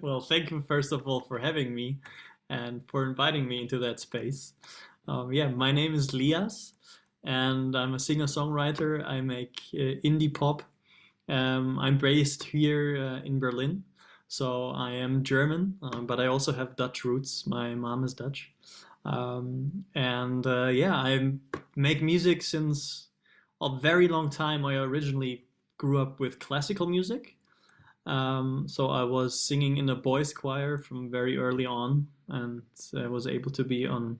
Well, thank you first of all for having me and for inviting me into that space. Yeah, my name is Lias, and I'm a singer-songwriter. I make indie pop. I'm based here in Berlin, so I am German, but I also have Dutch roots. My mom is Dutch, and yeah, I make music since a very long time. I originally grew up with classical music. So I was singing in a boys' choir from very early on, and I was able to be on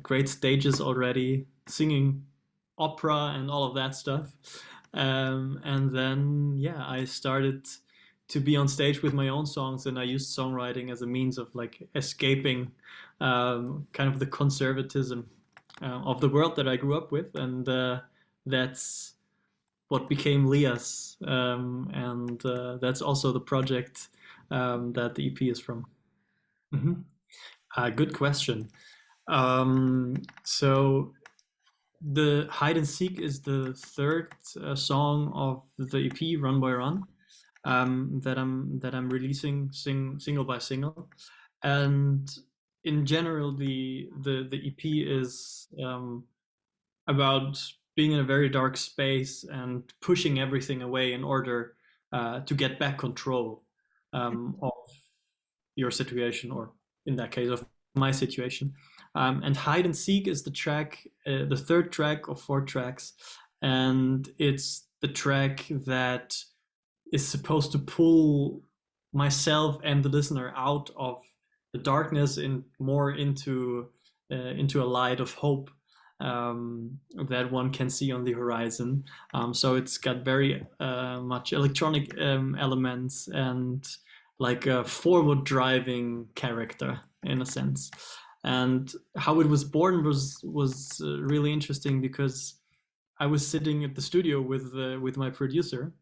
great stages already, singing opera and all of that stuff. And then, yeah, I started to be on stage with my own songs, and I used songwriting as a means of like escaping kind of the conservatism of the world that I grew up with, and that's what became LIAS, and that's also the project that the EP is from. Mhm. Good question. So the Hide and Seek is the third song of the EP, Run by Run, that I'm releasing single by single, and in general, the EP is about being in a very dark space and pushing everything away in order to get back control of your situation, or in that case, of my situation. And Hide and Seek is the track, the third track of four tracks, and it's the track that is supposed to pull myself and the listener out of the darkness and more into a light of hope that one can see on the horizon. So it's got very much electronic elements and like a forward driving character in a sense. And how it was born was really interesting because I was sitting at the studio with my producer,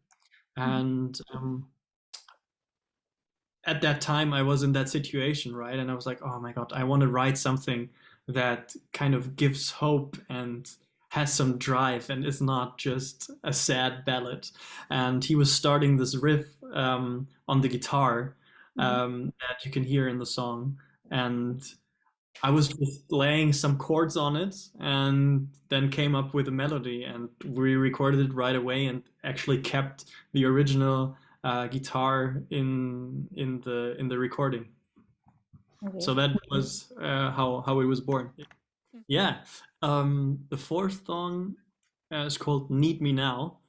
and at that time I was in that situation, right? And I was like, oh my God, I want to write something that kind of gives hope and has some drive and is not just a sad ballad. And he was starting this riff on the guitar that you can hear in the song. And I was just laying some chords on it and then came up with a melody, and we recorded it right away and actually kept the original guitar in the recording. So Okay. that was how it was born. Yeah. The fourth song is called "Need Me Now,"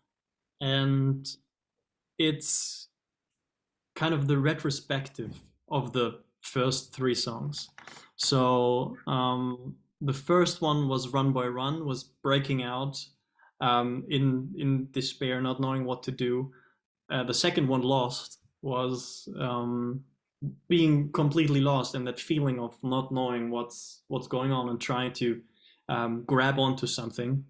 and it's kind of the retrospective of the first three songs. So the first one was "Run by Run," was breaking out in despair, not knowing what to do. The second one, "Lost," was being completely lost and that feeling of not knowing what's going on and trying to grab onto something.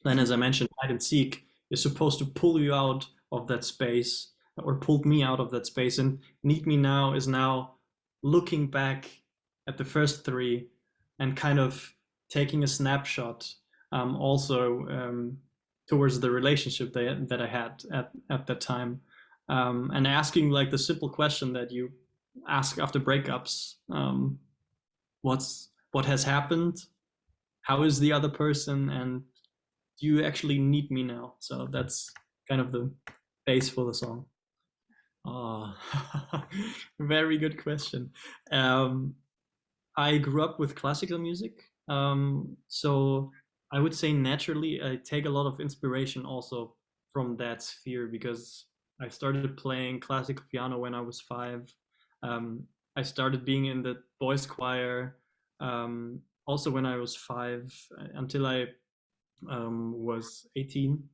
Then, as I mentioned, hide and seek is supposed to pull you out of that space, or pulled me out of that space. And need me now is now looking back at the first three and kind of taking a snapshot, also towards the relationship that I had at that time, and asking like the simple question that you ask after breakups: what has happened? How is the other person? And do you actually need me now? So that's kind of the base for the song. Oh, very good question. Um, I grew up with classical music, so I would say naturally I take a lot of inspiration also from that sphere because I started playing classical piano when I was 5. I started being in the boys' choir also when I was 5 until I was 18,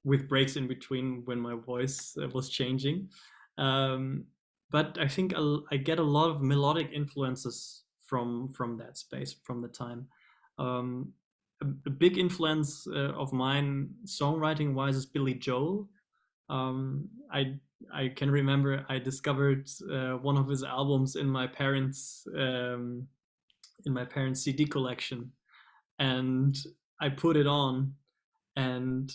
with breaks in between when my voice was changing. Um, but I think I get a lot of melodic influences from that space, from the time. A big influence of mine, songwriting wise, is Billy Joel. I can remember I discovered one of his albums in my parents' CD collection, and I put it on, and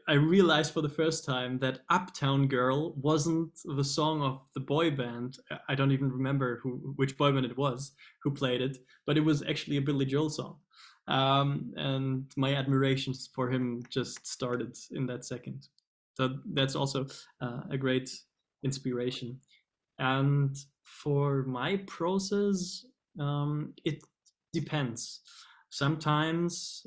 I realized for the first time that Uptown Girl wasn't the song of the boy band. I don't even remember which boy band it was who played it, but it was actually a Billy Joel song. And my admirations for him just started in that second. So that's also a great inspiration. And for my process, it depends. Sometimes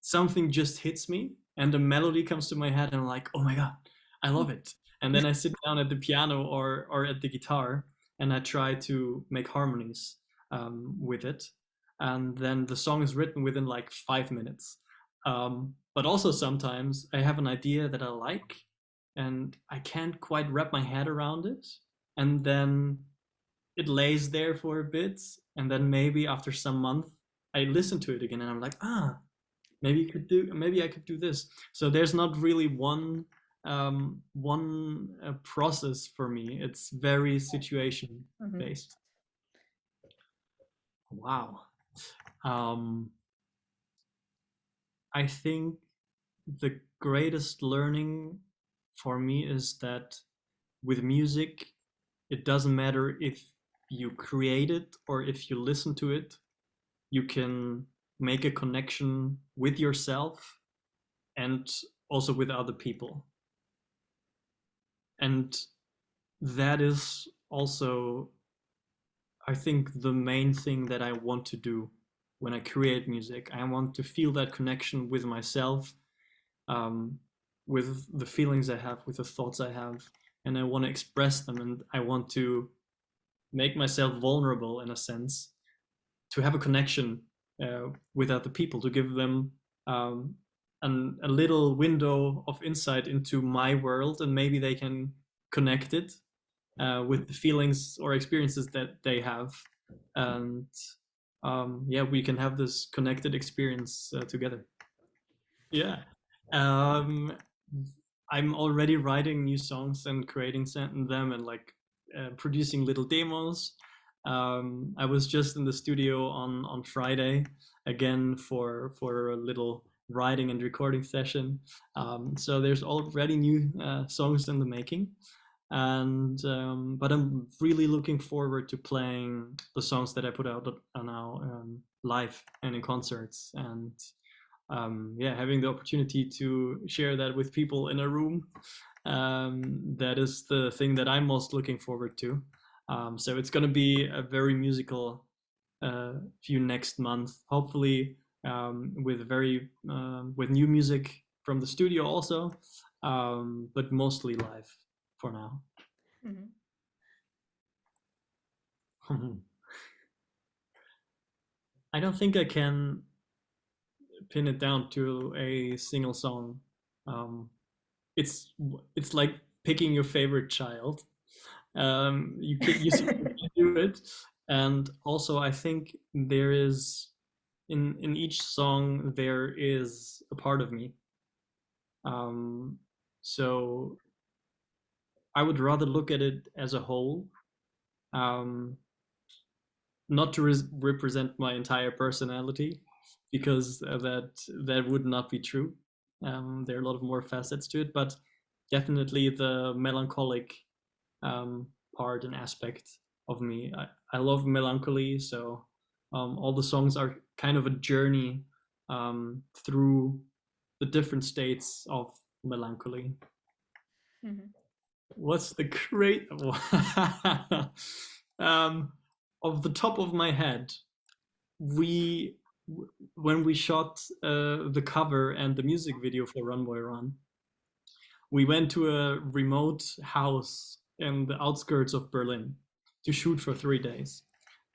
something just hits me and a melody comes to my head and I'm like, oh my God, I love it. And then I sit down at the piano or at the guitar and I try to make harmonies with it. And then the song is written within like 5 minutes. But also sometimes I have an idea that I like and I can't quite wrap my head around it. And then it lays there for a bit. And then maybe after some month, I listen to it again and I'm like, maybe I could do this. So there's not really one process for me. It's very situation based. Wow. I think the greatest learning for me is that with music, it doesn't matter if you create it or if you listen to it, you can make a connection with yourself and also with other people. And that is also, I think, the main thing that I want to do when I create music. I want to feel that connection with myself, with the feelings I have, with the thoughts I have, and I want to express them, and I want to make myself vulnerable in a sense, to have a connection with other people, to give them a little window of insight into my world, and maybe they can connect it with the feelings or experiences that they have, and yeah, we can have this connected experience together. Yeah. um, I'm already writing new songs and creating them and like producing little demos. I was just in the studio on Friday again for a little writing and recording session. So there's already new songs in the making, and but I'm really looking forward to playing the songs that I put out now live and in concerts, and yeah, having the opportunity to share that with people in a room. That is the thing that I'm most looking forward to. So it's going to be a very musical few next month, hopefully with new music from the studio also, but mostly live for now. I don't think I can pin it down to a single song. It's it's like picking your favorite child. You can do it, and also I think there is in each song there is a part of me. So I would rather look at it as a whole, not to represent my entire personality, because that would not be true. There are a lot of more facets to it, but definitely the melancholic part and aspect of me. I love melancholy, so all the songs are kind of a journey through the different states of melancholy. What's the great of the top of my head? We when we shot the cover and the music video for Run Boy Run, we went to a remote house in the outskirts of Berlin to shoot for 3 days.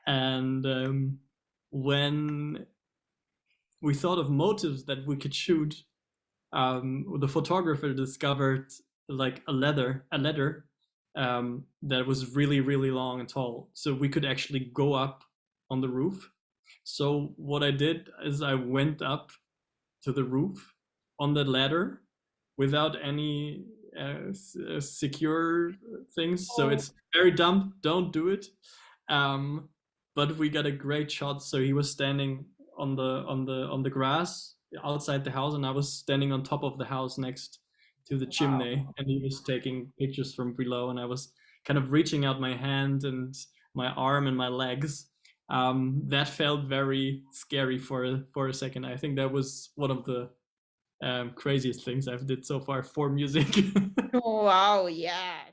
And when we thought of motives that we could shoot, the photographer discovered like a ladder that was really, really long and tall. So we could actually go up on the roof. So what I did is I went up to the roof on the ladder without any secure things. So it's very dumb. Don't do it. But we got a great shot. So he was standing on the grass outside the house, and I was standing on top of the house next to the Wow. chimney, and he was taking pictures from below, and I was kind of reaching out my hand and my arm and my legs. That felt very scary for a second. I think that was one of the craziest things I've did so far for music. Wow, yeah.